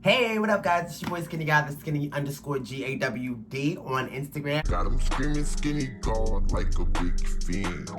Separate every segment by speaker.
Speaker 1: Hey, what up, guys? It's your boy Skinnygawd, the Skinny_GAWD on Instagram.
Speaker 2: Got him screaming Skinnygawd like a big fiend.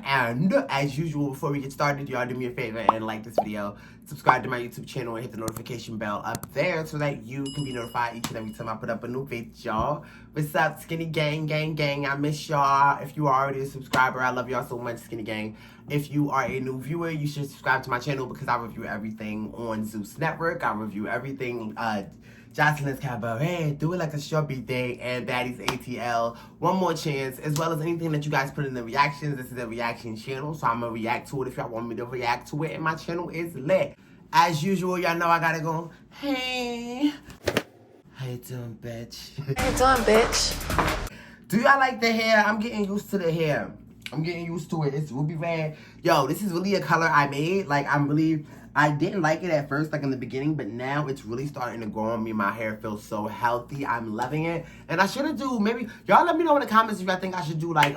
Speaker 1: And as usual, before we get started, y'all do me a favor and like this video, subscribe to my YouTube channel, and hit the notification bell up there so that you can be notified each and every time I put up a new video, y'all. What's up, Skinny Gang, gang, gang? I miss y'all. If you are already a subscriber, I love y'all so much, Skinny Gang. If you are a new viewer, you should subscribe to my channel because I review everything on Zeus Network. I review everything, Jocelyn's Cabaret, Do It Like a Short Day, and Baddies ATL, One More Chance, as well as anything that you guys put in the reactions. This is a reaction channel, so I'm going to react to it if y'all want me to react to it, and my channel is lit. As usual, y'all know I gotta go, hey, how you doing, bitch?
Speaker 3: How you doing, bitch?
Speaker 1: Do y'all like the hair? I'm getting used to the hair. I'm getting used to it. It's ruby red. Yo, this is really a color I made. Like, I didn't like it at first, like in the beginning, but now it's really starting to grow on me. My hair feels so healthy. I'm loving it. And I should do, maybe, y'all let me know in the comments if y'all think I should do, like,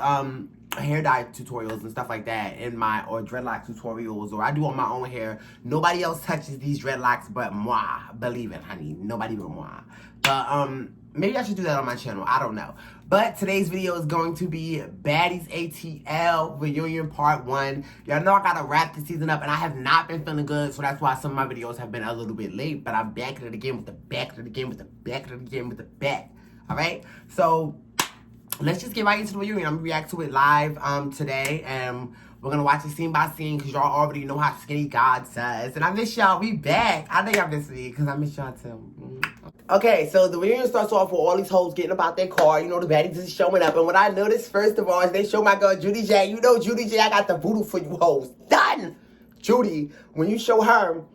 Speaker 1: hair dye tutorials and stuff like that in my, or dreadlock tutorials, or I do on my own hair. Nobody else touches these dreadlocks but moi. Believe it, honey. Nobody but moi. But, maybe I should do that on my channel. I don't know. But today's video is going to be Baddies ATL Reunion Part 1. Y'all know I gotta wrap the season up, and I have not been feeling good, so that's why some of my videos have been a little bit late. But I'm back at it again with the back at it again with the back at it again with the back. Alright? So, let's just get right into the reunion. I'm gonna react to it live today, and we're gonna watch it scene by scene because y'all already know how Skinnygawd says. And I miss y'all. We back. I think y'all miss me because I miss y'all too. Okay, so the reunion starts off with all these hoes getting about their car. You know, the baddies is showing up. And what I noticed, first of all, is they show my girl Judy J. You know, Judy J, I got the voodoo for you hoes. Done! Judy, when you show her,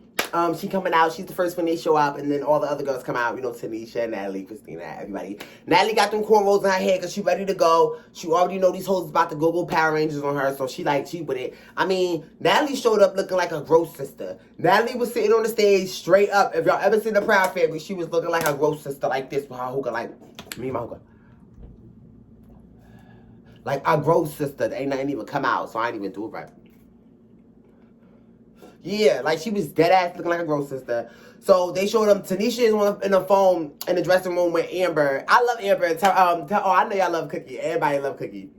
Speaker 1: she coming out. She's the first one they show up. And then all the other girls come out. You know, Tanisha, Natalie, Christina, everybody. Natalie got them cornrows in her hair because she ready to go. She already know these hoes about to go Power Rangers on her. So she with it. I mean, Natalie showed up looking like a gross sister. Natalie was sitting on the stage straight up. If y'all ever seen the Proud Family, she was looking like a gross sister like this with her hookah, like me and my hookah. Like a gross sister. Ain't nothing even come out, so I ain't even do it right. Yeah, like she was dead ass looking like a gross sister. So they showed them. Tanisha is in the phone in the dressing room with Amber. I love Amber. Oh, I know y'all love Cookie. Everybody love Cookie.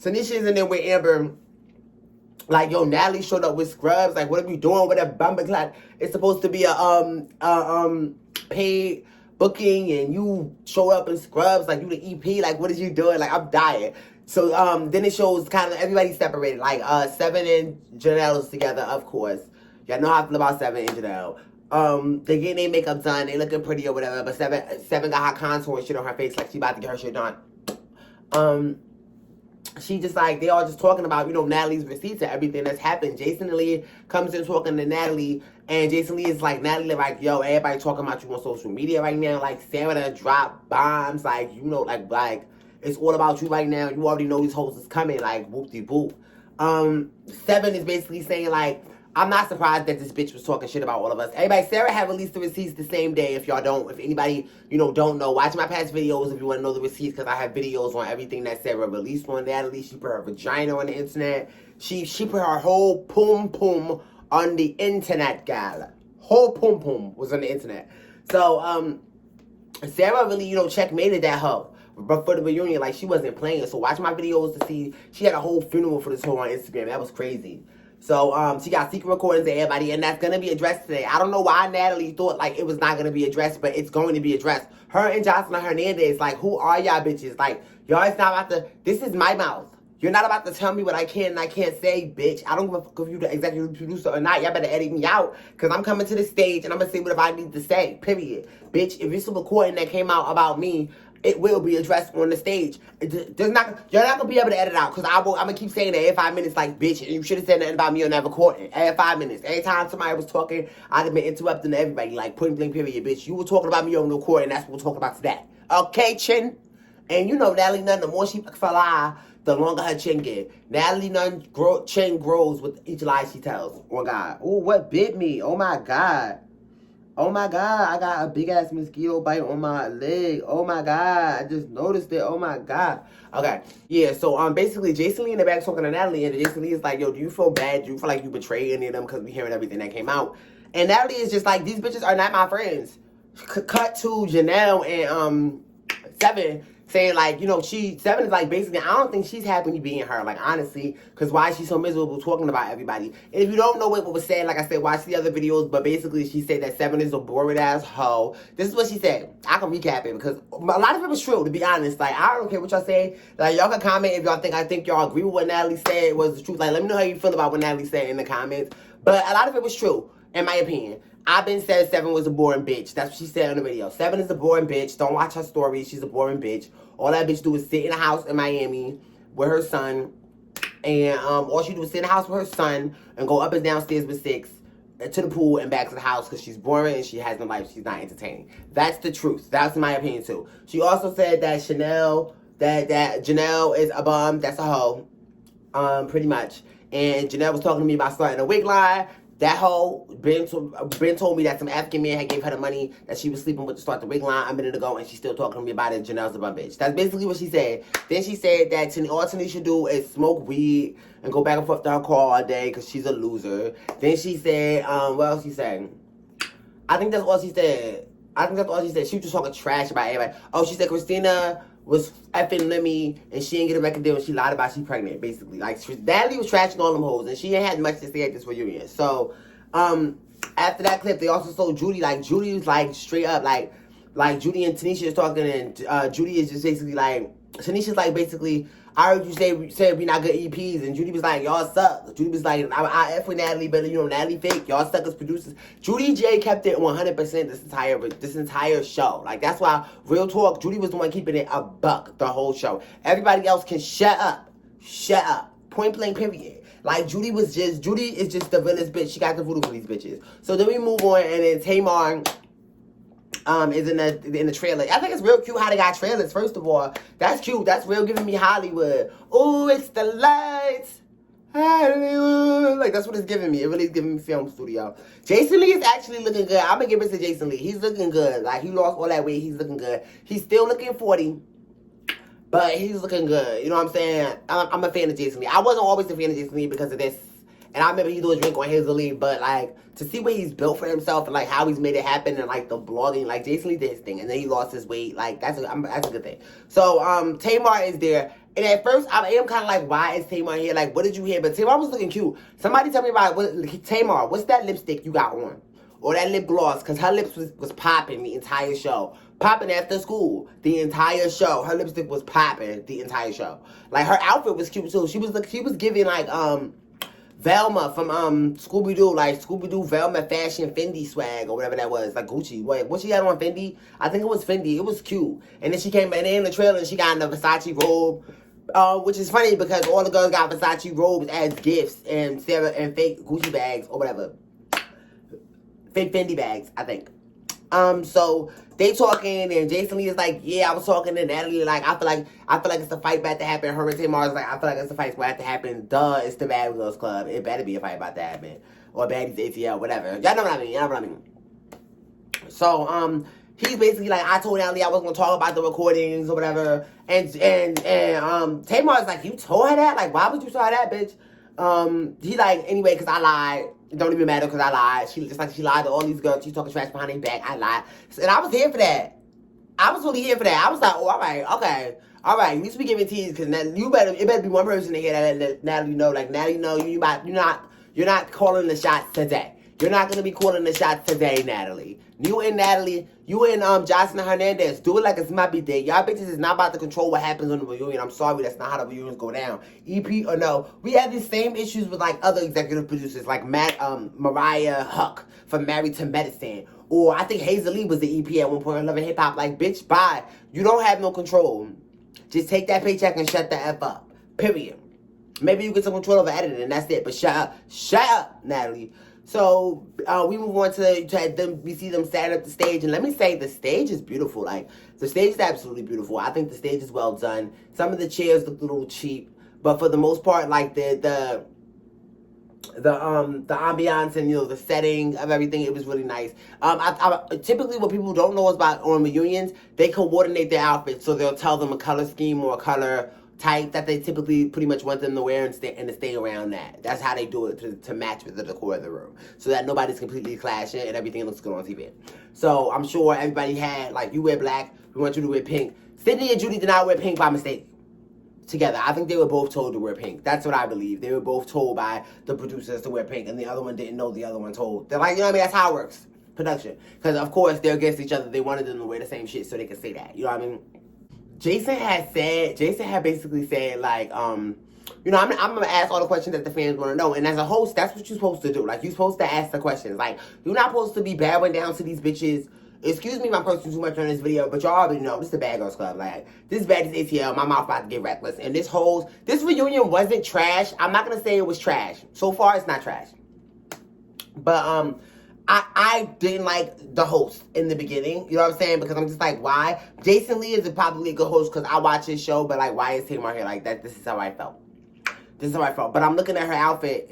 Speaker 1: Tanisha is in there with Amber. Like, yo, Natalie showed up with scrubs. Like, what are you doing with a bumper clad? It's supposed to be a paid booking, and you show up in scrubs like you the EP. Like, what is you doing? Like, I'm dying. So then it shows kind of everybody separated. Like Seven and Janelle's together, of course. Y'all know how I feel about Seven and Janelle. They getting their makeup done. They looking pretty or whatever. But Seven got her contour and shit on her face, like she about to get her shit done. She just like, they all just talking about, you know, Natalie's receipts and everything that's happened. Jason and Lee comes in talking to Natalie, and Jason Lee is like, Natalie, like, yo, everybody talking about you on social media right now. Like, Sarah done drop bombs, like, you know, like, it's all about you right now. You already know these hoes is coming, like, whoop-de-boop. Seven is basically saying, like, I'm not surprised that this bitch was talking shit about all of us. Everybody, Sarah had released the receipts the same day. If y'all don't, if anybody, you know, don't know, watch my past videos if you want to know the receipts, because I have videos on everything that Sarah released on Natalie. She put her vagina on the internet. She put her whole pum on the internet, gal. Whole pum was on the internet. So, Sarah really, you know, checkmated that hoe. But for the reunion, like, she wasn't playing. So watch my videos to see. She had a whole funeral for this hoe on Instagram. That was crazy. So, she got secret recordings of everybody, and that's going to be addressed today. I don't know why Natalie thought, like, it was not going to be addressed, but it's going to be addressed. Her and Jocelyn Hernandez, like, who are y'all bitches? Like, y'all is not about to, this is my mouth. You're not about to tell me what I can and I can't say, bitch. I don't give a fuck if you the executive producer or not. Y'all better edit me out, because I'm coming to the stage, and I'm going to say whatever I need to say, period. Bitch, if it's a recording that came out about me, it will be addressed on the stage. You're not gonna be able to edit out, because I'm gonna keep saying that every 5 minutes, like, bitch, you should have said nothing about me on that recording. Every 5 minutes. Every time somebody was talking, I'd have been interrupting everybody, like, point blank period, bitch. You were talking about me on the recording, that's what we're talking about today. Okay, chin? And you know, Natalie Nunn, the more she fly, the longer her chin get. Natalie Nunn chin grows with each lie she tells. Oh, God. Oh, what bit me? Oh, my God. Oh my God, I got a big ass mosquito bite on my leg. Oh my God, I just noticed it. Oh my God. Okay, yeah, so basically Jason Lee in the back talking to Natalie, and Jason Lee is like, yo, do you feel bad? Do you feel like you betrayed any of them? Because we hearing everything that came out. And Natalie is just like, these bitches are not my friends. Cut to Janelle and Seven saying like, you know, Seven is like basically, I don't think she's happy being her, like honestly, because why is she so miserable talking about everybody? And if you don't know what was said, like I said, watch the other videos, but basically she said that Seven is a boring ass hoe. This is what she said. I can recap it because a lot of it was true, to be honest. Like, I don't care what y'all say. Like, y'all can comment if y'all think y'all agree with what Natalie said was the truth. Like, let me know how you feel about what Natalie said in the comments. But a lot of it was true, in my opinion. I've been said Seven was a boring bitch. That's what she said on the video. Seven is a boring bitch. Don't watch her stories. She's a boring bitch. All that bitch do is sit in a house in Miami with her son. And all she do is sit in a house with her son and go up and downstairs with Six to the pool and back to the house because she's boring and she has no life. She's not entertaining. That's the truth. That's my opinion too. She also said that that Janelle is a bum. That's a hoe. Pretty much. And Janelle was talking to me about starting a wig line. That hoe, Ben told me that some African man had gave her the money that she was sleeping with to start the wig line a minute ago, and she's still talking to me about it. Janelle's a bum bitch. That's basically what she said. Then she said that all Tanisha should do is smoke weed and go back and forth to her car all day because she's a loser. Then she said, what else she said? I think that's all she said. She was just talking trash about everybody. Oh, she said Christina was effing Lemmy and she didn't get a record deal and she lied about she pregnant, basically. Like, Natalie was trashing all them hoes and she ain't had much to say at this reunion. So, after that clip, they also showed Judy. Like, Judy was like straight up, like Judy and Tanisha is talking and Judy is just basically like, Tanisha's like basically, I heard you say we not good EPs, and Judy was like, y'all suck. Judy was like, I F with Natalie, but you know, Natalie fake. Y'all suck as producers. Judy J kept it 100% this entire show. Like, that's why, real talk, Judy was the one keeping it a buck the whole show. Everybody else can shut up. Shut up. Point blank, period. Like, Judy is just the realest bitch. She got the voodoo for these bitches. So then we move on, and then Tamar is in the trailer. I think it's real cute how they got trailers, first of all. That's cute. That's real giving me Hollywood. Ooh, it's the lights. Hollywood. Like, that's what it's giving me. It really is giving me film studio. Jason Lee is actually looking good. I'm going to give it to Jason Lee. He's looking good. Like, he lost all that weight. He's looking good. He's still looking 40. But he's looking good. You know what I'm saying? I'm a fan of Jason Lee. I wasn't always a fan of Jason Lee because of this. And I remember he do a drink on his lead, but like, to see what he's built for himself and like how he's made it happen and like the blogging, like Jason Lee did his thing and then he lost his weight. Like, that's a good thing. So, Tamar is there. And at first, I am kind of like, why is Tamar here? Like, what did you hear? But Tamar was looking cute. Somebody tell me about Tamar, what's that lipstick you got on? Or that lip gloss? Because her lips was popping the entire show. Popping after school, the entire show. Her lipstick was popping the entire show. Like, her outfit was cute too. She was giving like, Velma from Scooby-Doo, like Scooby-Doo Velma fashion Fendi swag or whatever that was, like Gucci. What she had on Fendi? I think it was Fendi. It was cute. And then she came in the trailer and she got in the Versace robe, which is funny because all the girls got Versace robes as gifts and fake Gucci bags or whatever. Fake Fendi bags, I think. So they talking and Jason Lee is like, yeah, I was talking to Natalie, like, I feel like it's a fight about to happen. Her and Tamar is like, I feel like it's a fight about to happen. Duh, it's the Bad Girls Club. It better be a fight about to happen. Or Baddies ATL, whatever. Y'all know what I mean. So, he's basically like, I told Natalie I wasn't gonna talk about the recordings or whatever. And Tamar is like, you told her that? Like, why would you tell her that, bitch? He like, anyway, because I lied. It don't even matter because I lied. She lied to all these girls. She's talking trash behind their back. I lied. And I was here for that. I was really here for that. I was like, oh, all right, okay. All right, you need to be giving teas because it better be one person to hear that Natalie know. Like, Natalie know you're not calling the shots today. You're not going to be calling the shots today, Natalie. You and Jocelyn Hernandez, do it like it's my birthday. Y'all bitches is not about to control what happens on the reunion. I'm sorry, that's not how the reunions go down. EP or no. We have these same issues with like other executive producers, like Mariah Huck from Married to Medicine. Or I think Hazel Lee was the EP at one point in Love and Hip Hop. Like, bitch, bye. You don't have no control. Just take that paycheck and shut the F up. Period. Maybe you get some control over editing and that's it. But shut up. Shut up, Natalie. So, we move on to them. We see them standing up the stage. And let me say, the stage is beautiful. Like, the stage is absolutely beautiful. I think the stage is well done. Some of the chairs look a little cheap. But for the most part, like, the ambiance and, you know, the setting of everything, it was really nice. Typically what people don't know is about on reunions, they coordinate their outfits. So they'll tell them a color scheme or a color type that they typically pretty much want them to wear and to stay around that. That's how they do it to match with the decor of the room, so that nobody's completely clashing and everything looks good on TV. So I'm sure everybody had, like, you wear black, we want you to wear pink. Sydney and Judy did not wear pink by mistake together. I think they were both told to wear pink. That's what I believe. They were both told by the producers to wear pink, and the other one didn't know the other one told. They're like, you know what I mean? That's how it works. Production. Because, of course, they're against each other. They wanted them to wear the same shit so they could say that. You know what I mean? Jason had basically said, like, you know, I'm going to ask all the questions that the fans want to know. And as a host, that's what you're supposed to do. Like, you're supposed to ask the questions. Like, you're not supposed to be bowing down to these bitches. Excuse me if I'm cursing too much on this video, but y'all already know this is the Bad Girls Club. Like, this is Baddies ATL. My mouth about to get reckless. And this reunion wasn't trash. I'm not going to say it was trash. So far, it's not trash. But, I didn't like the host in the beginning. You know what I'm saying? Because I'm just like, why? Jason Lee is probably a good host because I watch his show, but, like, why is Tamar here like that? This is how I felt. But I'm looking at her outfit.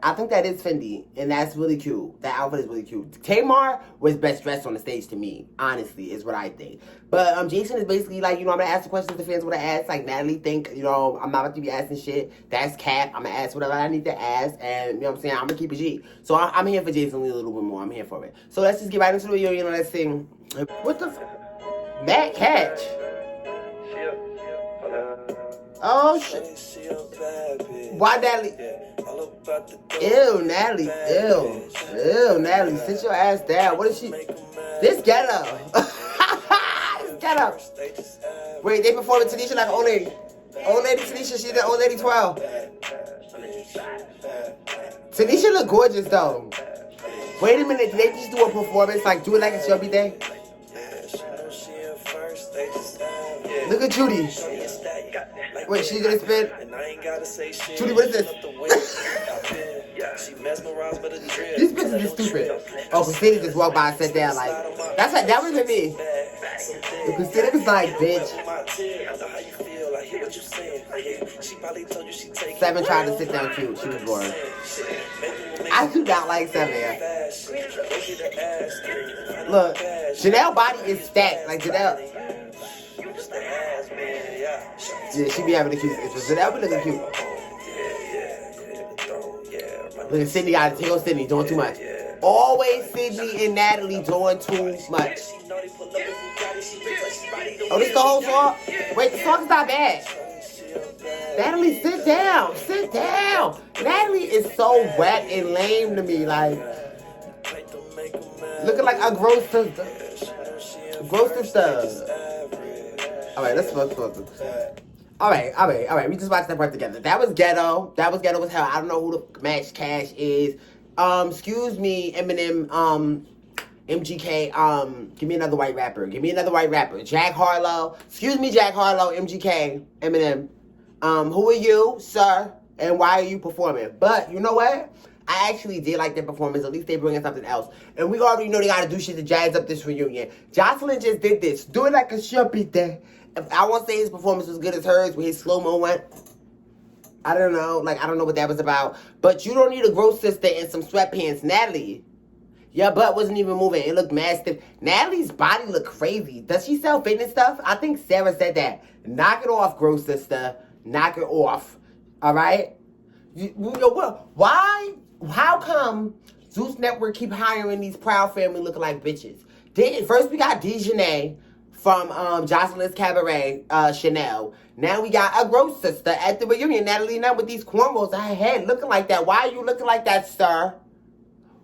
Speaker 1: I think that is Fendi. And that's really cute. That outfit is really cute. Tamar was best dressed on the stage to me. Honestly, is what I think. But Jason is basically like, you know, I'm going to ask the questions the fans want to ask. Like, Natalie think, you know, I'm not about to be asking shit. That's cap. I'm going to ask whatever I need to ask. And, you know what I'm saying? I'm going to keep it G. So I'm here for Jason Lee a little bit more. I'm here for it. So let's just get right into the reunion and let's sing. What the Matt Catch. Oh, shit. Why, Natalie? Ew, Natalie. Ew, Natalie. Sit your ass down. What is she? This ghetto. This ghetto. Wait, they performing Tanisha like an old lady. Old lady Tanisha, she's the old lady 12. Tanisha look gorgeous, though. Wait a minute. Did they just do a performance? Like, do it like it's your birthday? Look at Judy. Wait, she's gonna spin? Judy, what is this? These bitches is stupid. Oh, Christina just walked by and sat down like, that wasn't me. And Christina was like, bitch. Seven tried to sit down too. She was bored. I do not like Seven. Look, Janelle's body is stacked. Like, Janelle. Yeah, she be having the cute pictures. Janelle be looking cute. Look at Sydney, got to take on Sydney, doing too much. Always Sydney and Natalie doing too much. Oh, this the whole song? Wait, the song's not bad. Natalie, sit down. Sit down. Natalie is so whack and lame to me. Like, looking like a gross sister. Gross sister. Alright, let's focus. Alright. We just watched that part together. That was ghetto. That was ghetto as hell. I don't know who the Match Cash is. Excuse me, Eminem, MGK, give me another white rapper. Jack Harlow. Excuse me, Jack Harlow, MGK, Eminem. Who are you, sir? And why are you performing? But, you know what? I actually did like their performance. At least they bring in something else. And we already know they gotta do shit to jazz up this reunion. Jocelyn just did this. Do it like a shuppy thing. I won't say his performance was good as hers, where his slow-mo went. I don't know. Like, I don't know what that was about. But you don't need a gross sister and some sweatpants. Natalie, your butt wasn't even moving. It looked mad stiff. Natalie's body looked crazy. Does she sell fitness stuff? I think Sarah said that. Knock it off, gross sister. Knock it off. All right? You know what? Why? How come Zeus Network keep hiring these Proud Family looking like bitches? First we got Dejanay from Jocelyn's Cabaret, Chanel. Now we got a gross sister at the reunion, Natalie Nunn, with these cornrows on her head looking like that. Why are you looking like that, sir?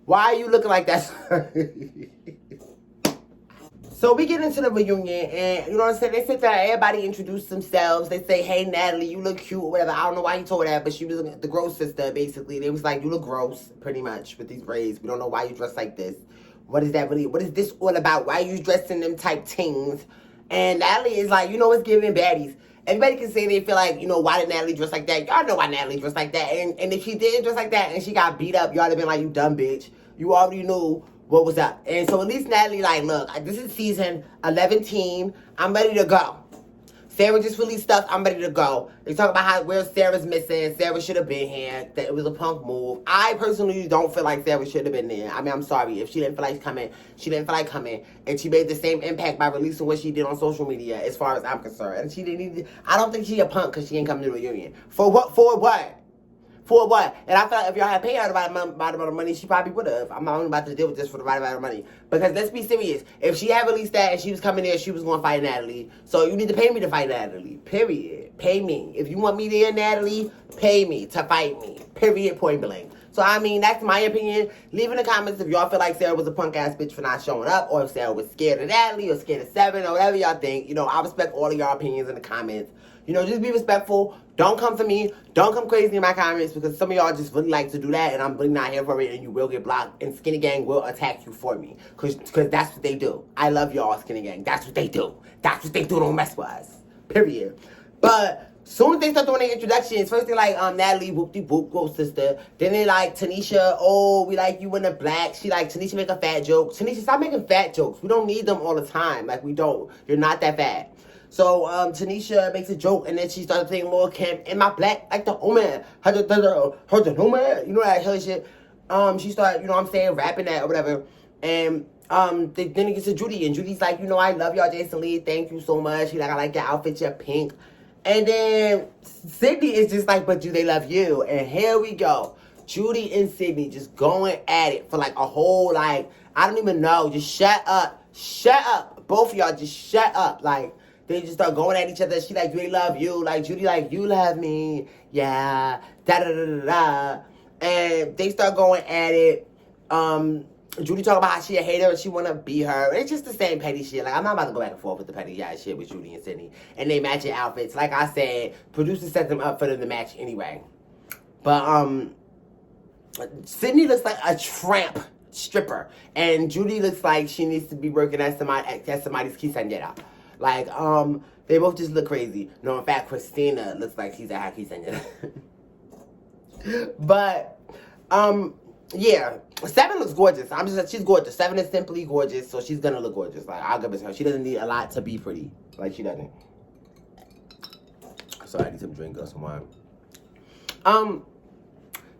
Speaker 1: Why are you looking like that, sir? So we get into the reunion, and you know what I'm saying? They sit there, everybody introduce themselves. They say, hey, Natalie, you look cute, whatever. I don't know why you told her that, but she was the gross sister, basically. They was like, you look gross, pretty much, with these braids. We don't know why you dress like this. What is that really? What is this all about? Why are you dressing them type things? And Natalie is like, you know, it's giving baddies. Everybody can say they feel like, you know, why did Natalie dress like that? Y'all know why Natalie dressed like that. And if she didn't dress like that and she got beat up, y'all would have been like, you dumb bitch. You already knew what was up. And so at least Natalie like, look, this is season 11. I'm ready to go. Sarah just released stuff. I'm ready to go. They talk about where Sarah's missing. Sarah should have been here. That it was a punk move. I personally don't feel like Sarah should have been there. I mean, I'm sorry. If she didn't feel like coming, she didn't feel like coming. And she made the same impact by releasing what she did on social media, as far as I'm concerned. And she didn't need to, I don't think she a punk because she ain't coming to the reunion. For what? For what? For what? And I feel like if y'all had paid her the right amount of money, she probably would have. I'm not even about to deal with this for the right amount of money. Because let's be serious. If she had released that and she was coming there, she was going to fight Natalie. So you need to pay me to fight Natalie. Period. Pay me. If you want me there, Natalie, pay me to fight me. Period. Point blank. So, I mean, that's my opinion. Leave in the comments if y'all feel like Sarah was a punk-ass bitch for not showing up, or if Sarah was scared of Natalie, or scared of Seven, or whatever y'all think. You know, I respect all of y'all opinions in the comments. You know, just be respectful. Don't come for me. Don't come crazy in my comments, because some of y'all just really like to do that, and I'm really not here for it, and you will get blocked, and Skinny Gang will attack you for me, because that's what they do. I love y'all, Skinny Gang. That's what they do. That's what they do. Don't mess with us. Period. But soon as they start doing their introductions, first they like Natalie, whoop-de-whoop, go sister. Then they like Tanisha, oh, we like you in the black. She like, Tanisha make a fat joke. Tanisha, stop making fat jokes. We don't need them all the time. Like, we don't. You're not that fat. So, Tanisha makes a joke, and then she started saying Lil' Kim, in my black, like the woman, her the woman, you know that hell shit. She started, you know what I'm saying, rapping that or whatever. And, then it gets to Judy, and Judy's like, you know, I love y'all, Jason Lee, thank you so much. She like, I like your outfit, you're pink. And then Sydney is just like, but do they love you? And here we go. Judy and Sydney just going at it for like a whole, like, I don't even know. Just shut up. Shut up. Both of y'all just shut up. Like, they just start going at each other. She like, do they love you? Like, Judy like, you love me. Yeah. Da-da-da-da-da. And they start going at it. Judy talk about how she a hater and she want to be her. It's just the same petty shit. Like, I'm not about to go back and forth with the petty ass shit with Judy and Sydney. And they matching outfits. Like I said, producers set them up for them to match anyway. But, Sydney looks like a tramp stripper. And Judy looks like she needs to be working at somebody's quinceañera. Like, they both just look crazy. No, in fact, Christina looks like she's at her quinceañera. But, yeah, Seven looks gorgeous. I'm just, she's gorgeous. Seven is simply gorgeous, so she's gonna look gorgeous. Like, I'll give it to her. She doesn't need a lot to be pretty. Like, she doesn't. Sorry, I need some drink or some wine.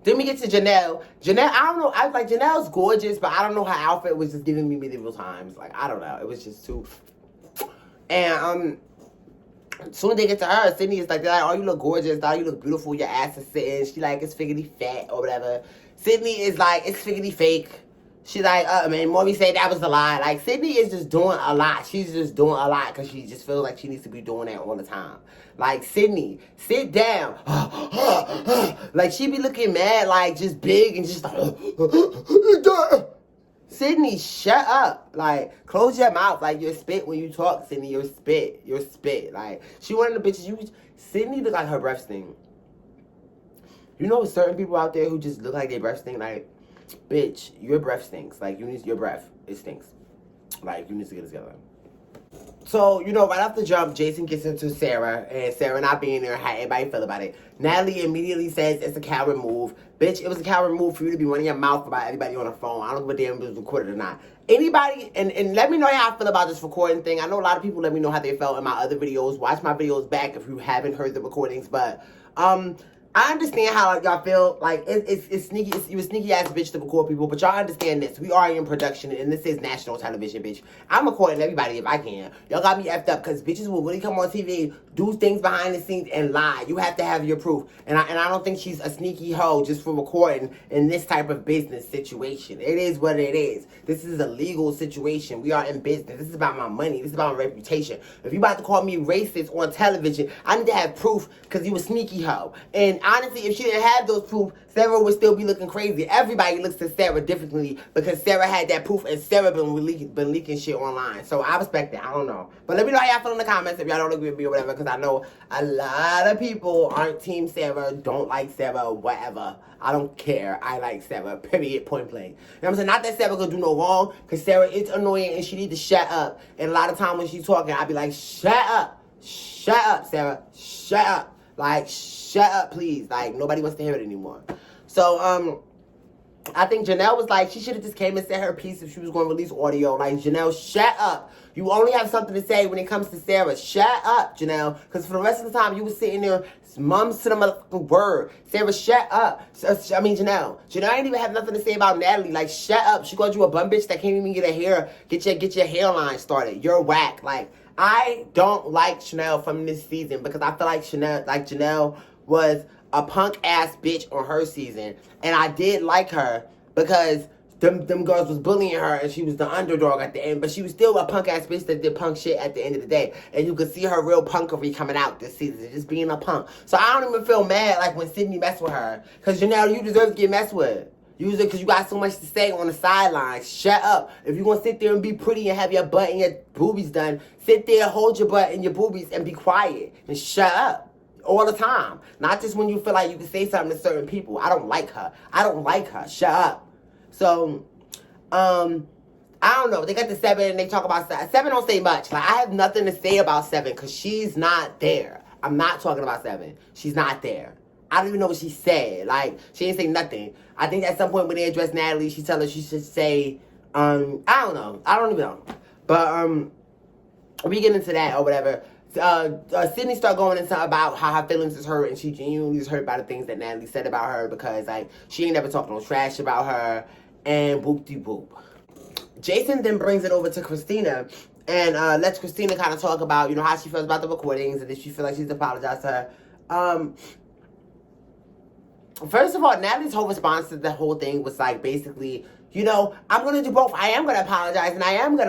Speaker 1: Then we get to Janelle. Janelle, I don't know. I was like, Janelle's gorgeous, but I don't know, her outfit was just giving me medieval times. Like, I don't know. It was just too. And soon as they get to her, Sydney is like, oh, you look gorgeous. Oh, you look beautiful. Your ass is sitting. She like, it's figgity fat or whatever. Sydney is like, it's figgity fake. She like, man, Maury said that was a lie. Like, Sydney is just doing a lot. She's just doing a lot because she just feels like she needs to be doing that all the time. Like, Sydney, sit down. Like, she be looking mad, like, just big and just like, Sydney, shut up. Like, close your mouth. Like, you're spit when you talk, Sydney. You're spit. You're spit. Like, she one of the bitches, Sydney look like her breath stink. You know certain people out there who just look like their breath stink? Like, bitch, your breath stinks. Like, your breath, it stinks. Like, you need to get it together. So, you know, right off the jump, Jason gets into Sarah, and Sarah not being there, how everybody feel about it. Natalie immediately says it's a coward move. Bitch, it was a coward move for you to be running your mouth about everybody on the phone. I don't give a damn if it was recorded or not. Anybody, and let me know how I feel about this recording thing. I know a lot of people let me know how they felt in my other videos. Watch my videos back if you haven't heard the recordings, but, I understand how y'all feel. Like, it's sneaky. You a sneaky ass bitch to record people, but y'all understand this. We are in production, and this is national television, bitch. I'm recording everybody if I can. Y'all got me effed up because bitches will really come on TV, do things behind the scenes, and lie. You have to have your proof. And I don't think she's a sneaky hoe just for recording in this type of business situation. It is what it is. This is a legal situation. We are in business. This is about my money. This is about my reputation. If you about to call me racist on television, I need to have proof because you a sneaky hoe. And honestly, if she didn't have those proof, Sarah would still be looking crazy. Everybody looks at Sarah differently because Sarah had that proof and Sarah been leaking shit online. So I respect that. I don't know. But let me know how y'all feel in the comments if y'all don't agree with me or whatever, because I know a lot of people aren't team Sarah, don't like Sarah, whatever. I don't care. I like Sarah, period, point blank. You know what I'm saying? Not that Sarah gonna do no wrong, because Sarah is annoying and she need to shut up. And a lot of time when she's talking, I be like, shut up. Shut up, Sarah. Shut up. Like, shut up, please. Like, nobody wants to hear it anymore. So, I think Janelle was like, she should have just came and said her piece if she was going to release audio. Like, Janelle, shut up. You only have something to say when it comes to Sarah. Shut up, Janelle. Because for the rest of the time, you was sitting there, mums to the motherfucking word. Sarah, shut up. Janelle. Janelle ain't even have nothing to say about Natalie. Like, shut up. She called you a bum bitch that can't even get your hairline started. You're whack. Like, I don't like Chanel from this season because I feel like Janelle was a punk ass bitch on her season, and I did like her because them girls was bullying her and she was the underdog at the end, but she was still a punk ass bitch that did punk shit at the end of the day, and you could see her real punkery coming out this season, just being a punk. So I don't even feel mad like when Sydney messed with her, because Janelle, you deserve to get messed with. Use it because you got so much to say on the sidelines. Shut up. If you're going to sit there and be pretty and have your butt and your boobies done, sit there, hold your butt and your boobies and be quiet and shut up. All the time. Not just when you feel like you can say something to certain people. I don't like her. Shut up. So, I don't know. They got the 7 and they talk about 7. 7 don't say much. Like, I have nothing to say about 7 because she's not there. I'm not talking about 7. She's not there. I don't even know what she said. Like, she didn't say nothing. I think at some point when they address Natalie, she tell her she should say, I don't know. I don't even know. But, we get into that or whatever. Sydney started going into about how her feelings is hurt, and she genuinely is hurt by the things that Natalie said about her because, like, she ain't never talking no trash about her, and boop-de-boop. Jason then brings it over to Christina and lets Christina kind of talk about, you know, how she feels about the recordings and if she feels like she's apologized to her. First of all, Natalie's whole response to the whole thing was, like, basically, you know, I'm going to do both. I am going to apologize, and I am going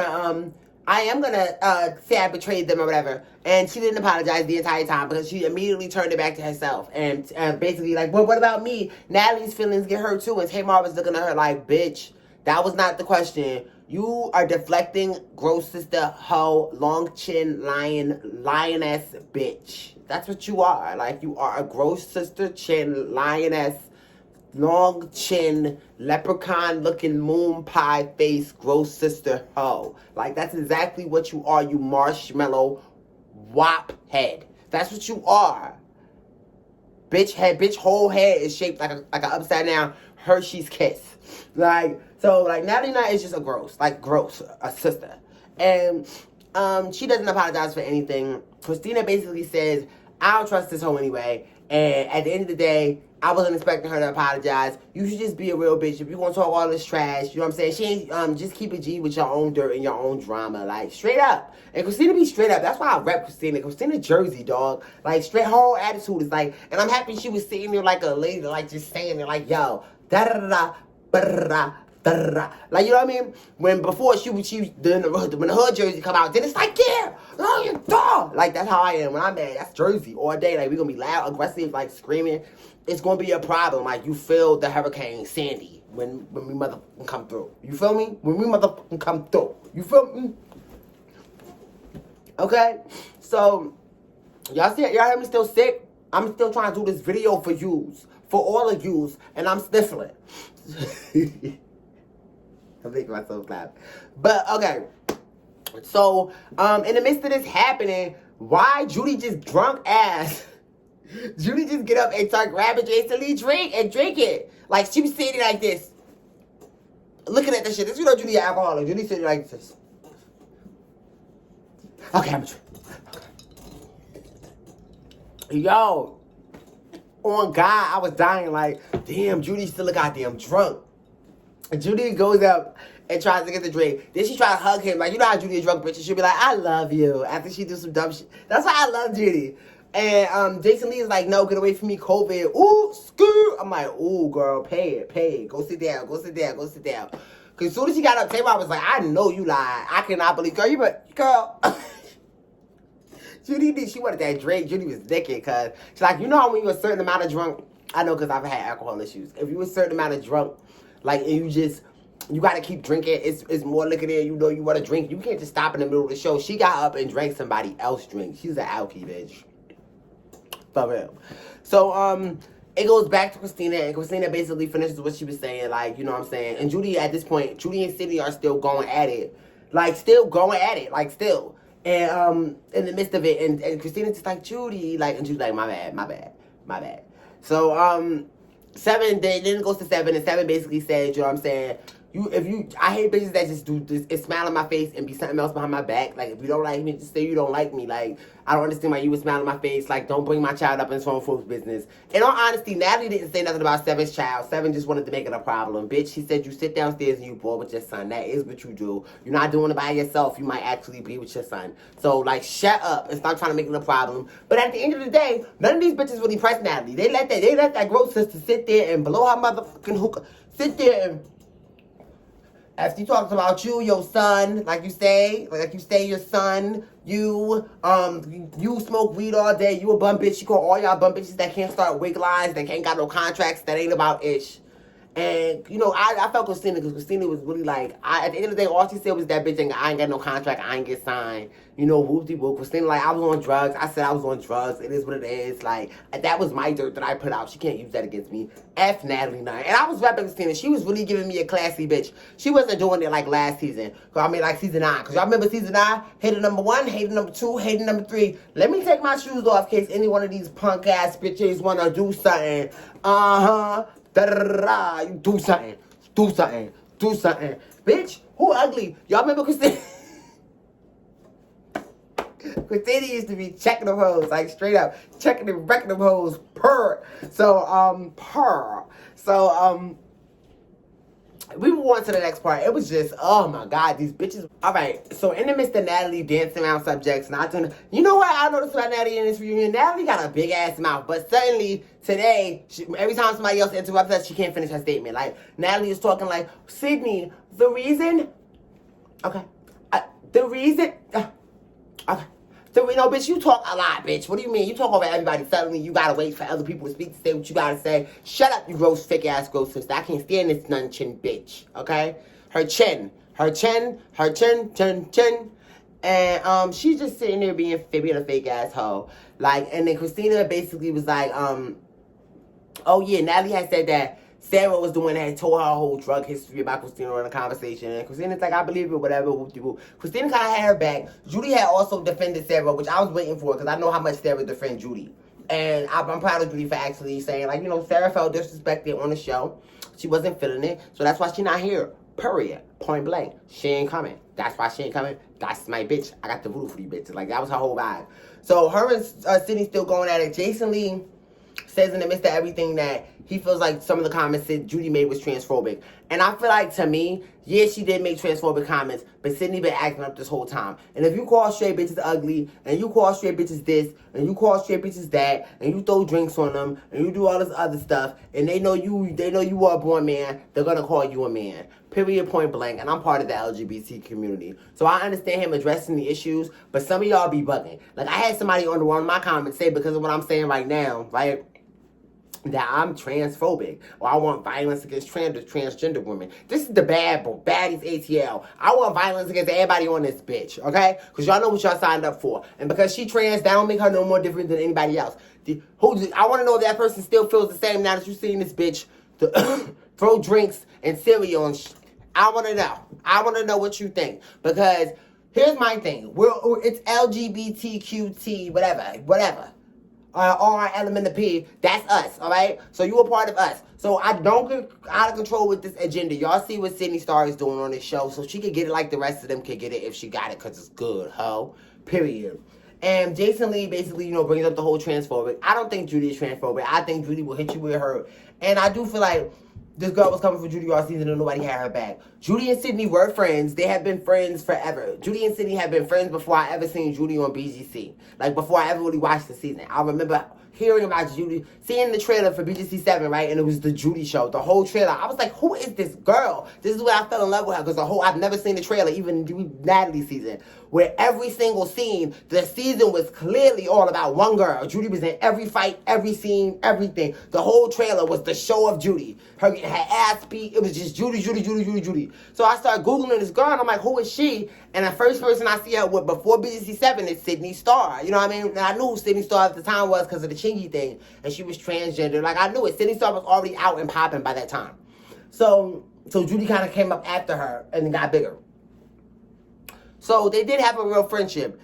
Speaker 1: to say I betrayed them or whatever. And she didn't apologize the entire time because she immediately turned it back to herself. And basically like, well, what about me? Natalie's feelings get hurt too. And Tamar was looking at her like, bitch, that was not the question. You are deflecting, gross sister, hoe, long chin, lioness, bitch. That's what you are. Like, you are a gross sister, chin, lioness, long chin, leprechaun-looking moon pie face, gross sister hoe. Like, that's exactly what you are, you marshmallow wop head. That's what you are. Bitch whole head is shaped like an upside down Hershey's Kiss. Like, so, like, Natalie Knight is just a sister. And she doesn't apologize for anything. Christina basically says, I don't trust this hoe anyway. And at the end of the day, I wasn't expecting her to apologize. You should just be a real bitch. If you're going to talk all this trash, you know what I'm saying? She ain't, just keep it G with your own dirt and your own drama. Like, straight up. And Christina be straight up. That's why I rep Christina. Christina Jersey, dog. Like, straight, her whole attitude is like, and I'm happy she was sitting there like a lady, like, just saying it like, yo, da-da-da-da, ba-da-da-da. Like, you know what I mean? When before when the hood jersey come out, then it's like, yeah, oh, you dog. Like, that's how I am when I'm mad. That's Jersey all day. Like, we gonna be loud, aggressive, like screaming. It's gonna be a problem. Like, you feel the Hurricane Sandy when we motherfucking come through. You feel me? When we motherfucking come through. You feel me? Okay? So, y'all hear me still sick? I'm still trying to do this video for yous. For all of yous. And I'm sniffling. I'm making myself laugh. But, okay. So, in the midst of this happening, why Judy just drunk ass? Judy just get up and start grabbing Jason Lee drink it. Like, she was sitting like this. Looking at this shit. This, you know, Judy an alcoholic. Judy sitting like this. Okay, I'm a drink. Okay. Yo. On God, I was dying like, damn, Judy's still a goddamn drunk. And Judy goes up and tries to get the drink. Then she tries to hug him. Like, you know how Judy a drunk bitch. And she'll be like, I love you. After she do some dumb shit. That's why I love Judy. And Jason Lee is like, no, get away from me, COVID. Ooh, screw. I'm like, ooh, girl, pay it. Go sit down. Because as soon as she got up, Tamar was like, I know you lied. I cannot believe. Girl. Judy she wanted that drink. Judy was naked because she's like, you know how when you're a certain amount of drunk, I know because I've had alcohol issues. If you're a certain amount of drunk, like, and you got to keep drinking. It's more liquor there. You know you want to drink. You can't just stop in the middle of the show. She got up and drank somebody else's drink. She's an alky bitch. For real. So, it goes back to Christina, and Christina basically finishes what she was saying, like, you know what I'm saying? And Judy, at this point, Judy and Sydney are still going at it. Like, still. And, in the midst of it, and Christina's just like, Judy, like, and Judy's like, my bad. So, Seven, then it goes to Seven, and Seven basically said, you know what I'm saying? I hate bitches that just do this, and smile in my face and be something else behind my back. Like, if you don't like me, just say you don't like me. Like, I don't understand why you would smile in my face. Like, don't bring my child up in some folks' business. In all honesty, Natalie didn't say nothing about Seven's child. Seven just wanted to make it a problem. Bitch, she said you sit downstairs and you board with your son. That is what you do. You're not doing it by yourself. You might actually be with your son. So, like, shut up and stop trying to make it a problem. But at the end of the day, none of these bitches really press Natalie. They let that gross sister sit there and blow her motherfucking hookah. Sit there and... After he talks about you, your son, like you say your son, you smoke weed all day, you a bum bitch. She call all y'all bum bitches that can't start wig lines, that can't got no contracts, that ain't about ish. And, you know, I felt Christina, because Christina was really like, at the end of the day, all she said was that bitch, I ain't got no contract, I ain't get signed. You know, whoop-de-whoop. Christina, like, I was on drugs. I said I was on drugs. It is what it is. Like, that was my dirt that I put out. She can't use that against me. F Natalie Nunn. And I was repping Christina. She was really giving me a classy bitch. She wasn't doing it like last season. Like season 9. Because y'all remember season 9? Hated number 1, hated number 2, hated number 3. Let me take my shoes off in case any one of these punk-ass bitches want to do something. Da-da-da-da. You do something. Do something. Do something. Bitch, who ugly? Y'all remember Christina? Christina used to be checking them hoes, like straight up. Checking and wrecking them hoes. Purr. So, we move on to the next part. It was just, oh my God, these bitches. Alright, so in the midst of Natalie dancing around subjects, not doing, you know what I noticed about Natalie in this reunion? Natalie got a big ass mouth, but suddenly today, every time somebody else interrupts us, she can't finish her statement. Like, Natalie is talking like, Sydney, the reason, okay, no, bitch, you talk a lot, bitch. What do you mean? You talk over everybody. Suddenly, you gotta wait for other people to speak to say what you gotta say. Shut up, you gross, fake-ass, gross sister. I can't stand this Nunn chin bitch, okay? Her chin. And, she's just sitting there being a fake-ass hoe. Like, and then Christina basically was like, oh, yeah, Natalie had said that Sarah was the one that had told her whole drug history about Christina in a conversation. And Christina's like, I believe it, whatever. Christina kind of had her back. Judy had also defended Sarah, which I was waiting for because I know how much Sarah defends Judy. And I'm proud of Judy for actually saying, like, you know, Sarah felt disrespected on the show. She wasn't feeling it. So that's why she's not here. Period. Point blank. She ain't coming. That's why she ain't coming. That's my bitch. I got the voodoo for these bitches. Like, that was her whole vibe. So her and Sydney still going at it. Jason Lee says in the midst of everything that he feels like some of the comments that Judy made was transphobic. And I feel like, to me, yeah, she did make transphobic comments, but Sydney been acting up this whole time. And if you call straight bitches ugly, and you call straight bitches this, and you call straight bitches that, and you throw drinks on them, and you do all this other stuff, and they know you are a born man, they're gonna call you a man. Period, point blank. And I'm part of the LGBT community. So I understand him addressing the issues, but some of y'all be bugging. Like, I had somebody on one of my comments say, because of what I'm saying right now, right, that I'm transphobic, or I want violence against transgender women. This is the Baddies ATL. I want violence against everybody on this bitch, okay? Because y'all know what y'all signed up for. And because she trans, that don't make her no more different than anybody else. I want to know if that person still feels the same now that you've seen this bitch throw drinks and cereal and I want to know. I want to know what you think. Because here's my thing. It's LGBTQT, whatever. R element of P, that's us, all right? So you a part of us. So I don't get out of control with this agenda. Y'all see what Sydney Star is doing on this show, so she could get it like the rest of them could get it if she got it, because it's good, ho. Period. And Jason Lee basically, you know, brings up the whole transphobic. I don't think Judy is transphobic. I think Judy will hit you with her. And I do feel like this girl was coming for Judy all season and nobody had her back. Judy and Sydney were friends. They have been friends forever. Judy and Sydney have been friends before I ever seen Judy on BGC. Like, before I ever really watched the season. I remember hearing about Judy, seeing the trailer for BGC 7, right? And it was the Judy show, the whole trailer. I was like, who is this girl? This is where I fell in love with her, because I've never seen the trailer, even Natalie season, where every single scene, the season was clearly all about one girl. Judy was in every fight, every scene, everything. The whole trailer was the show of Judy. Her getting her ass beat. It was just Judy. So I started Googling this girl, and I'm like, who is she? And the first person I see her with before BGC 7 is Sydney Star. You know what I mean? And I knew who Sydney Star at the time was because of the Chingy thing. And she was transgender. Like, I knew it. Sydney Star was already out and popping by that time. So Judy kind of came up after her and got bigger. So they did have a real friendship.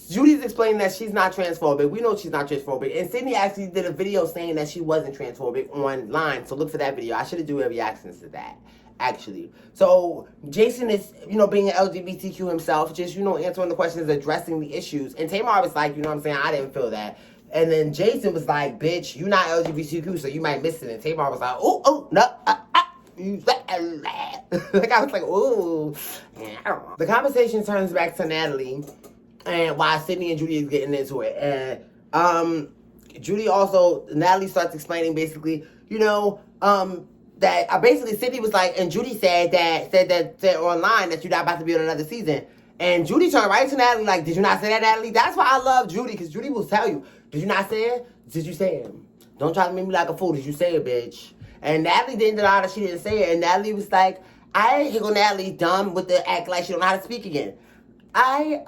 Speaker 1: Judy's explaining that she's not transphobic. We know she's not transphobic. And Sydney actually did a video saying that she wasn't transphobic online. So look for that video. I should have do a reaction to that, actually. So Jason is, being an LGBTQ himself, just, answering the questions, addressing the issues. And Tamar was like, I didn't feel that. And then Jason was like, bitch, you're not LGBTQ, so you might miss it. And Tamar was like, oh, no, like, I was like, ooh. Yeah, I don't know. The conversation turns back to Natalie. And while Sydney and Judy is getting into it. And Natalie starts explaining basically, that basically Sydney was like, and Judy said online that you're not about to be on another season. And Judy turned right to Natalie like, did you not say that, Natalie? That's why I love Judy, because Judy will tell you, did you not say it? Did you say it? Don't try to make me like a fool. Did you say it, bitch? And Natalie didn't deny that she didn't say it. And Natalie was like, here go Natalie, dumb with the act like she don't know how to speak again. I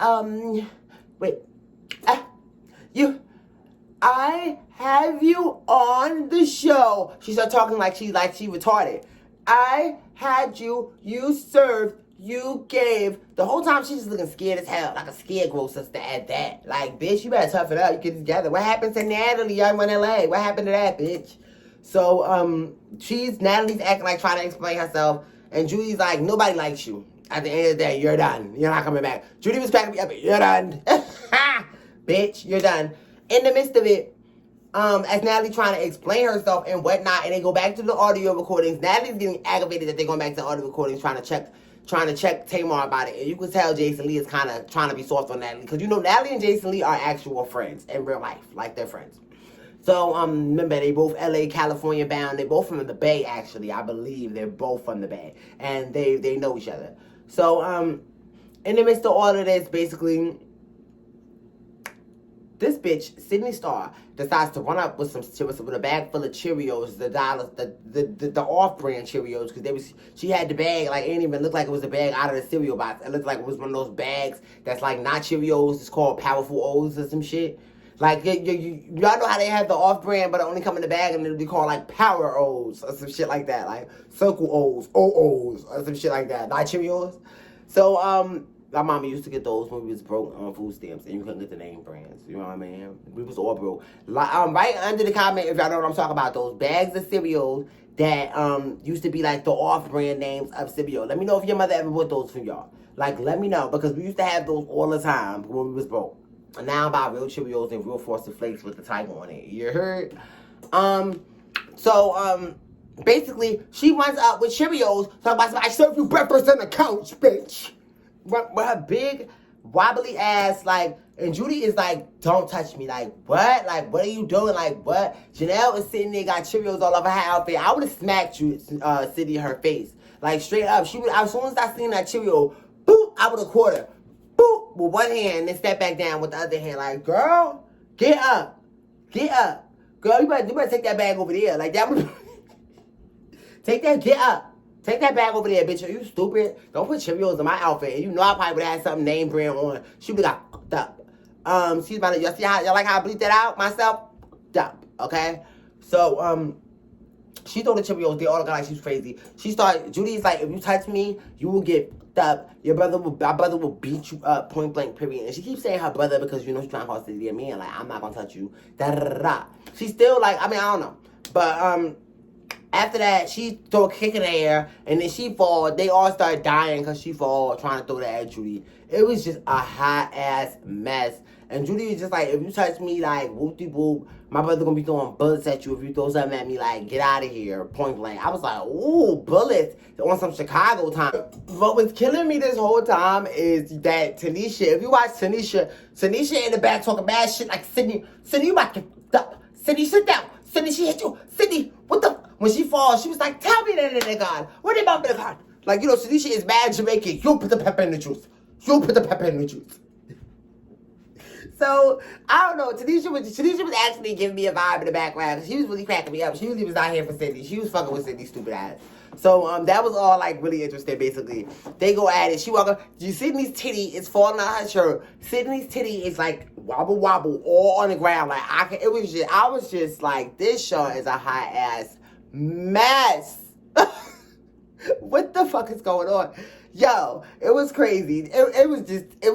Speaker 1: have you on the show. She started talking like she retarded. I had you served, you gave. The whole time she's just looking scared as hell, like a scarecrow sister at that. Like, bitch, you better tough it up, you get it together. What happened to Natalie? I'm in LA. What happened to that, bitch? So, Natalie's acting like trying to explain herself, and Judy's like, nobody likes you. At the end of the day, you're done. You're not coming back. Judy was cracking me up. You're done. Bitch, you're done. In the midst of it, as Natalie trying to explain herself and whatnot, and they go back to the audio recordings, Natalie's getting aggravated that they're going back to the audio recordings trying to check Tamar about it. And you can tell Jason Lee is kind of trying to be soft on Natalie. Because, Natalie and Jason Lee are actual friends in real life. Like, they're friends. So, remember, they both LA, California bound. They're both from the Bay, actually. I believe they're both from the Bay. And they know each other. So, in the midst of all of this, basically, this bitch, Sydney Starr, decides to run up with a bag full of Cheerios, the off-brand Cheerios, because she had the bag, like, it didn't even look like it was a bag out of the cereal box. It looked like it was one of those bags that's, like, not Cheerios. It's called Powerful O's or some shit. Like, y'all know how they have the off-brand, but it only come in the bag, and it'll be called, like, Power O's or some shit like that. Like, Circle O's, O-O's, or some shit like that. Not Cheerios. So, my mama used to get those when we was broke on food stamps, and you couldn't get the name brands. You know what I mean? We was all broke. Right under the comment, if y'all know what I'm talking about, those bags of cereals that used to be, like, the off-brand names of cereal. Let me know if your mother ever bought those for y'all. Like, let me know, because we used to have those all the time when we was broke. And now I buy real Cheerios and real Frosted Flakes with the tiger on it. You heard? Basically, she runs up with Cheerios, talking about, I serve you breakfast on the couch, bitch. With her big, wobbly ass, like, and Judy is like, don't touch me. Like, what? Like, what are you doing? Like, what? Janelle is sitting there, got Cheerios all over her outfit. I would have smacked you, Sydney, in her face. Like, straight up. She would, as soon as I seen that Cheerio, boop, I would have caught her. Boop, with one hand, and then step back down with the other hand. Like, girl, get up. Get up. Girl, you better take that bag over there. Like, that would... get up. Take that bag over there, bitch. Are you stupid? Don't put Cheerios in my outfit. And you know I probably would have had something name brand on. She would have got fucked up. Excuse me, y'all see how, y'all like how I bleep that out myself? Fucked up, okay? So, she told the Cheerios, they all got like she was crazy. Judy's like, if you touch me, you will get fucked up. My brother will beat you up, point blank, period. And she keeps saying her brother because, she's trying to call City a man. Like, I'm not gonna touch you. Da-da-da-da. She's still like, I don't know. But, after that, she throw a kick in the air, and then she fall. They all start dying because she fall, trying to throw that at Judy. It was just a hot-ass mess. And Judy was just like, if you touch me, like, whoop-de-whoop, my brother gonna be throwing bullets at you. If you throw something at me, like, get out of here, point blank. I was like, ooh, bullets on some Chicago time. What was killing me this whole time is that Tanisha, if you watch Tanisha in the back talking bad shit, like, Sydney, you about to get fucked up. Sydney, sit down. Sydney, she hit you. Sydney, what the... When she falls, she was like, tell me that in the God. What about me, God? Like, Tanisha is mad Jamaican. You put the pepper in the juice. You put the pepper in the juice. So, I don't know. Tanisha was actually giving me a vibe in the background. She was really cracking me up. She really was out here for Sydney. She was fucking with Sydney's stupid ass. So, that was all, like, really interesting, basically. They go at it. She walk up. Sydney's titty is falling out her shirt. Sydney's titty is, like, wobble, all on the ground. Like, I was just like, this show is a hot-ass mess. What the fuck is going on? Yo, it was crazy. It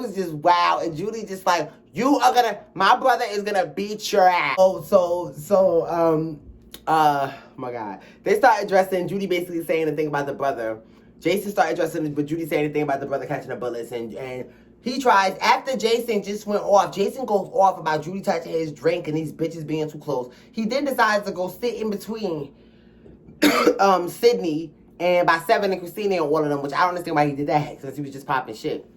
Speaker 1: was just wow. And Judy just like, my brother is gonna beat your ass. My God. They start addressing, Judy basically saying the thing about the brother. Jason started addressing it, but Judy saying the thing about the brother catching the bullets. And he tries, after Jason just went off, Jason goes off about Judy touching his drink and these bitches being too close. He then decides to go sit in between Sydney and by Seven and Christina and all of them, which I don't understand why he did that, since he was just popping shit.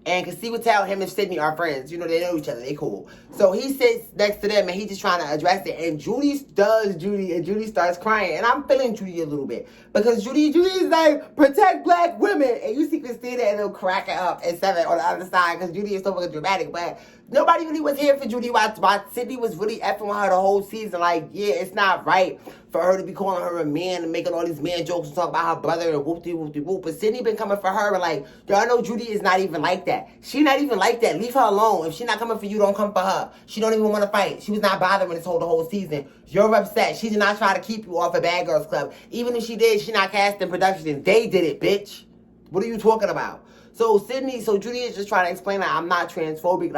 Speaker 1: And because he would tell him and Sydney are friends. You know, they know each other. They cool. So he sits next to them and he's just trying to address it. And Judy does Judy and Judy starts crying. And I'm feeling Judy a little bit. Because Judy is like, protect black women. And you see Christina and they'll crack it up and Seven on the other side. Because Judy is so fucking dramatic. But nobody really was here for Judy. While Sydney was really effing with her the whole season. Like, yeah, it's not right for her to be calling her a man and making all these man jokes and talk about her brother and whoop-de-whoop-de-whoop. But Sydney been coming for her and like, y'all know Judy is not even like that. She not even like that. Leave her alone. If she not coming for you, don't come for her. She don't even want to fight. She was not bothering the whole season. You're upset. She did not try to keep you off a Bad Girls Club. Even if she did, she not casting production. They did it, bitch. What are you talking about? So Judy is just trying to explain that I'm not transphobic,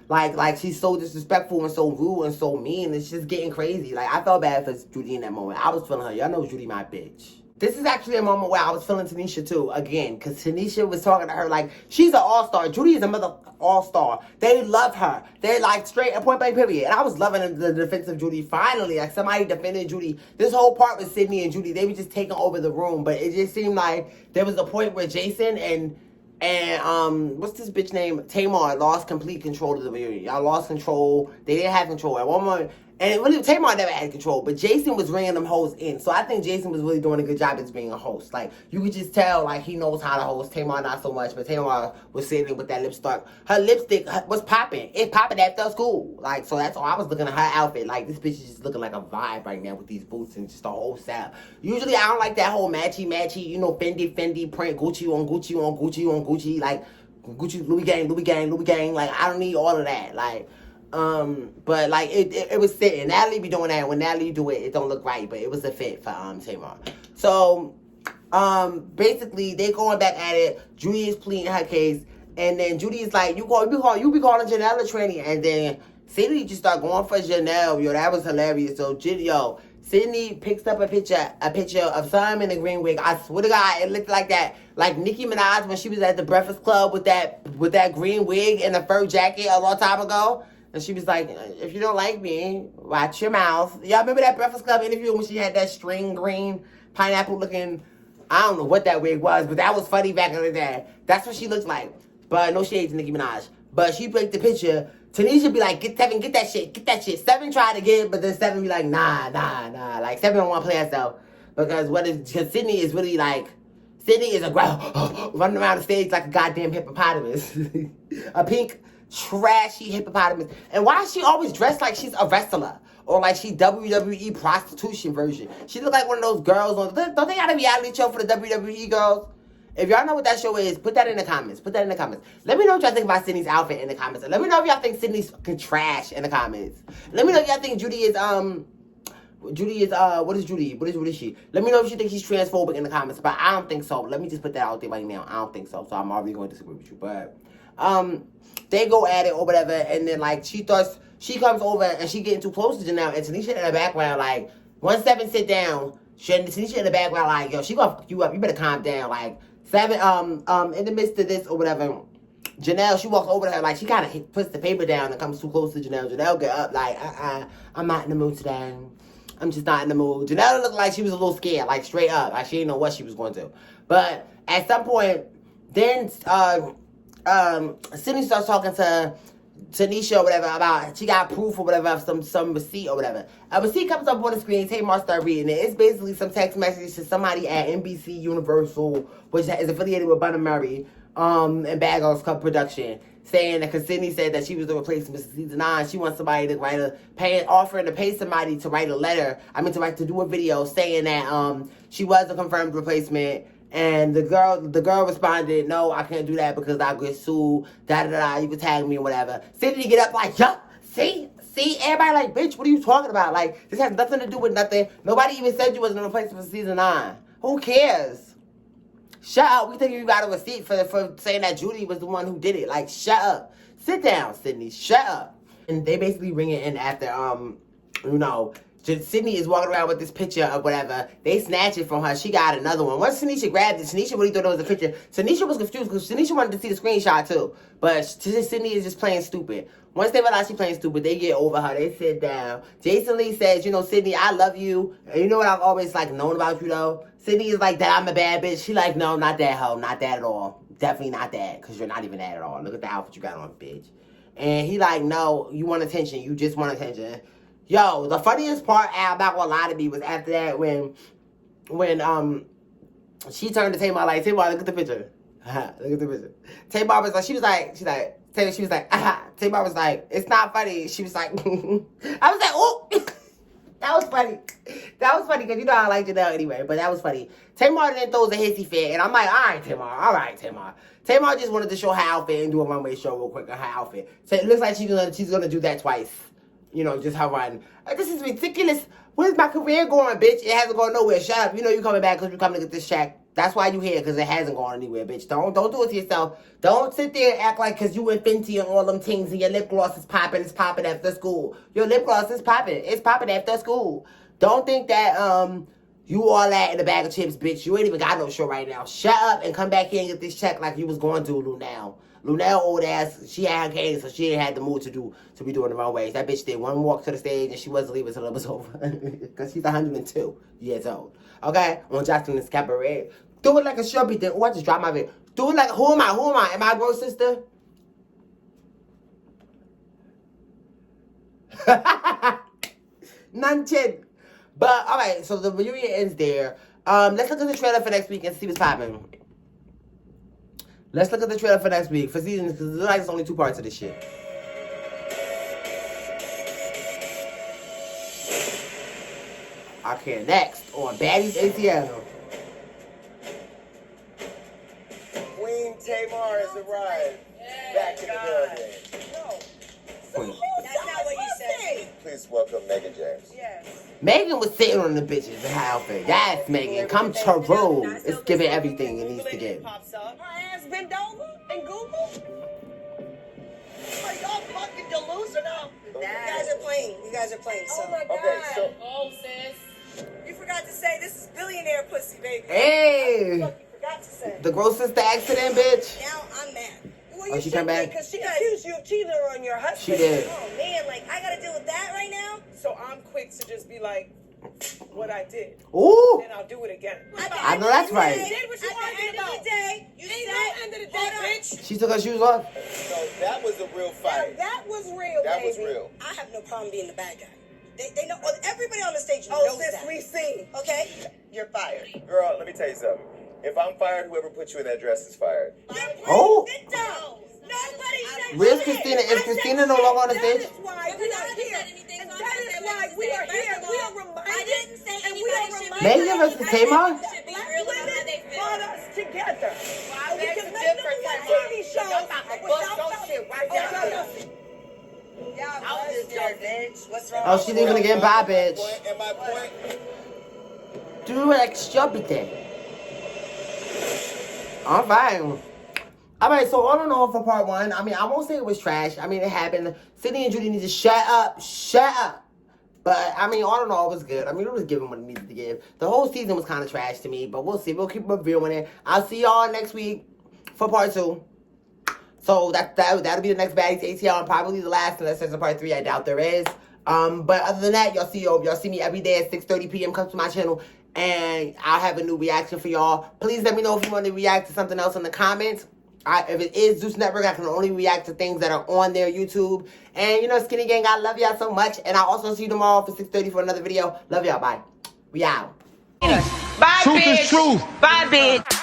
Speaker 1: like she's so disrespectful and so rude and so mean. It's just getting crazy. Like, I felt bad for Judy in that moment. I was feeling her. Y'all know Judy my bitch. This is actually a moment where I was feeling Tanisha too, again, because Tanisha was talking to her like, she's an all-star. Judy is a mother all-star. They love her. They're like straight and point blank period. And I was loving the defense of Judy. Finally, like somebody defended Judy. This whole part with Sydney and Judy, they were just taking over the room. But it just seemed like there was a point where Jason and what's this bitch name? Tamar lost complete control of the reunion. Y'all lost control. They didn't have control at one moment. And it really, Tamar never had control, but Jason was bringing them hoes in. So I think Jason was really doing a good job as being a host. Like, you could just tell, like, he knows how to host. Tamar not so much, but Tamar was sitting there with that lipstick. Her lipstick was popping. It popping after school. Like, so that's all. I was looking at her outfit. Like, this bitch is just looking like a vibe right now with these boots and just the whole style. Usually, I don't like that whole matchy, you know, Fendi print, Gucci on Gucci on Gucci on Gucci. Like, Gucci, Louis gang. Like, I don't need all of that. Like, but like it was fitting. Natalie be doing that. When Natalie do it, it don't look right, but it was a fit for Tamar. So basically they going back at it. Judy is pleading her case, and then Judy is like, you be calling Janelle a tranny, and then Sydney just start going for Janelle. Yo, that was hilarious. So Sydney picks up a picture of Sam in a green wig. I swear to God, it looked like that, like Nicki Minaj when she was at the Breakfast Club with that green wig and the fur jacket a long time ago. And she was like, if you don't like me, watch your mouth. Y'all remember that Breakfast Club interview when she had that string green, pineapple looking, I don't know what that wig was, but that was funny back in the day. That's what she looks like. But no shade to Nicki Minaj. But she picked the picture. Tanisha be like, get that shit. Seven tried to get it, but then Seven be like, nah. Like, Seven don't want to play herself. Because Sydney is really like, Sydney is a girl running around the stage like a goddamn hippopotamus. A pink, trashy hippopotamus. And why is she always dressed like she's a wrestler? Or like she WWE prostitution version? She look like one of those girls on, don't they got a reality show for the WWE girls? If y'all know what that show is, put that in the comments. Let me know what y'all think about Sydney's outfit in the comments. And let me know if y'all think Sydney's fucking trash in the comments. Let me know if y'all think Judy is, what is Judy? What is she? Let me know if you think she's transphobic in the comments. But I don't think so. Let me just put that out there right now. I don't think so. So I'm already going to disagree with you. But, they go at it or whatever. And then, like, she comes over and she getting too close to Janelle. And Tanisha in the background, like, once Seven sit down, Tanisha in the background, like, yo, she gonna fuck you up. You better calm down. Like, Seven, in the midst of this or whatever, Janelle, she walks over to her, like, she kind of puts the paper down and comes too close to Janelle. Janelle get up, like, I'm not in the mood today. I'm just not in the mood. Janelle looked like she was a little scared, like, straight up. Like, she didn't know what she was going to do. But at some point, then, Sydney starts talking to Tanisha or whatever about, she got proof or whatever of some receipt or whatever. A receipt comes up on the screen, Tamar starts reading it. It's basically some text message to somebody at NBC Universal, which is affiliated with Bun and Murray, and Bad Girls Club production, saying that, because Sydney said that she was the replacement for season 9, she wants somebody to offering to pay somebody to write a letter, to do a video saying that, she was a confirmed replacement. And the girl responded, no, I can't do that because I'll get sued, you can tag me or whatever. Sydney get up like, yup, see, everybody like, bitch, what are you talking about? Like, this has nothing to do with nothing. Nobody even said you wasn't a replacement for season 9. Who cares? Shut up. We think you got a receipt for saying that Judy was the one who did it. Like, shut up. Sit down, Sydney. Shut up. And they basically bring it in after, you know, Sydney is walking around with this picture of whatever. They snatch it from her. She got another one. Once Tanisha grabbed it, Tanisha really thought it was a picture. Tanisha was confused because Tanisha wanted to see the screenshot too. But Sydney is just playing stupid. Once they realize she's playing stupid, they get over her. They sit down. Jason Lee says, you know, Sydney, I love you. And you know what I've always, like, known about you, though? Sydney is like, that I'm a bad bitch. She like, no, not that, hoe. Not that at all. Definitely not that, because you're not even that at all. Look at the outfit you got on, bitch. And he like, no, you want attention. You just want attention. Yo, the funniest part, I'm not gonna lie to me, was after that when she turned to Tamar like, Tamar, look at the picture. Look at the picture. Tamar was like, Tamar was like, it's not funny. She was like, I was like, oh, that was funny. That was funny because you know I like Janelle anyway, but that was funny. Tamar then throws a hissy fit, and I'm like, all right, Tamar. Tamar just wanted to show her outfit and do a runway show real quick on her outfit. So it looks like she's gonna do that twice. You know, just her run. This is ridiculous. Where's my career going, bitch? It hasn't gone nowhere. Shut up. You know you coming back because you're coming to get this check. That's why you here, because it hasn't gone anywhere, bitch. Don't do it to yourself. Don't sit there and act like because you and Fenty and all them things and your lip gloss is popping. It's popping after school. Your lip gloss is popping. It's popping after school. Don't think that you all that in a bag of chips, bitch. You ain't even got no show right now. Shut up and come back here and get this check like you was going to, Lunel. Lunel, old ass, she had cane, so she didn't have the mood to be doing the runways. That bitch did one walk to the stage and she wasn't leaving until it was over. Because she's 102 years old. Okay? On Justin's Cabaret. Do it like a shrubby thing. Oh, I just dropped my bit. Do it like, who am I? Am I a grown sister? None chin. But, alright, so the reunion ends there. Let's look at the trailer for next week and see what's popping. Let's look at the trailer for next week for seasons, because there's like only 2 parts of this shit. Okay, next on Baddies ATL.
Speaker 4: Queen Tamar has arrived. Back in the building.
Speaker 5: No.
Speaker 1: Queen.
Speaker 5: That's not what you said.
Speaker 4: Please welcome Megan James.
Speaker 5: Yes.
Speaker 1: Megan was sitting on the bitches in her outfit. Yes, Megan, come true. It's giving everything it needs to give.
Speaker 5: Pops up. Her ass bent over and Google. Are y'all fucking delusional? You guys are playing. So. Oh my God.
Speaker 4: Okay, so.
Speaker 5: Oh, sis. You forgot to say this is billionaire pussy, baby.
Speaker 1: Hey.
Speaker 5: What the fuck you forgot to say?
Speaker 1: The gross sister accident, bitch.
Speaker 5: Now I'm mad. Well,
Speaker 1: Oh, she come back?
Speaker 5: Because she accused you of cheating on your husband.
Speaker 1: She did.
Speaker 5: Oh, man, like, I gotta deal with that right now? So I'm quick to just be like, what I did.
Speaker 1: Ooh.
Speaker 5: And I'll do it again.
Speaker 1: I know that's right.
Speaker 5: You did what you wanted about. At the end of the day, you said, end of the day, bitch.
Speaker 1: She took her shoes off.
Speaker 4: So that was a real fight.
Speaker 5: That was real,
Speaker 4: That
Speaker 5: baby.
Speaker 4: was real.
Speaker 5: I have no problem being the bad guy. They know, everybody on the stage knows that. We see. Okay? You're fired.
Speaker 4: Girl, let me tell you something. If I'm fired, whoever put you in that dress is fired.
Speaker 1: Oh.
Speaker 5: Sit down. Nobody said
Speaker 1: Where's
Speaker 5: shit.
Speaker 1: Christina? Is Christina no longer on the stage?
Speaker 5: That is why we are here. And that is why we are here. We are reminded. And we are reminded.
Speaker 1: Megan versus Tamar?
Speaker 5: Black women brought us together. We can make them like TV shows. Y'all just there, bitch. What's wrong?
Speaker 1: Oh, she leaving again? Bye, bitch.
Speaker 4: And my point.
Speaker 1: Do like stupid. I'm fine. Alright, so all in all for part 1, I mean, I won't say it was trash. I mean, it happened. Sydney and Judy need to shut up. But, I mean, all in all, it was good. I mean, it was giving what it needed to give. The whole season was kind of trash to me, but we'll see. We'll keep reviewing it. I'll see y'all next week for part 2. So, that'll be the next Baddies ATL and probably the last unless there's a part 3. I doubt there is. But other than that, y'all see me every day at 6:30 p.m. Come to my channel, and I'll have a new reaction for y'all. Please let me know if you want to react to something else in the comments. If it is Zeus Network, I can only react to things that are on their YouTube. And, you know, Skinny Gang, I love y'all so much. And I'll also see you tomorrow for 6:30 for another video. Love y'all. Bye. We out.
Speaker 6: Bye,
Speaker 2: Truth
Speaker 6: bitch.
Speaker 2: is truth.
Speaker 6: Bye, bitch.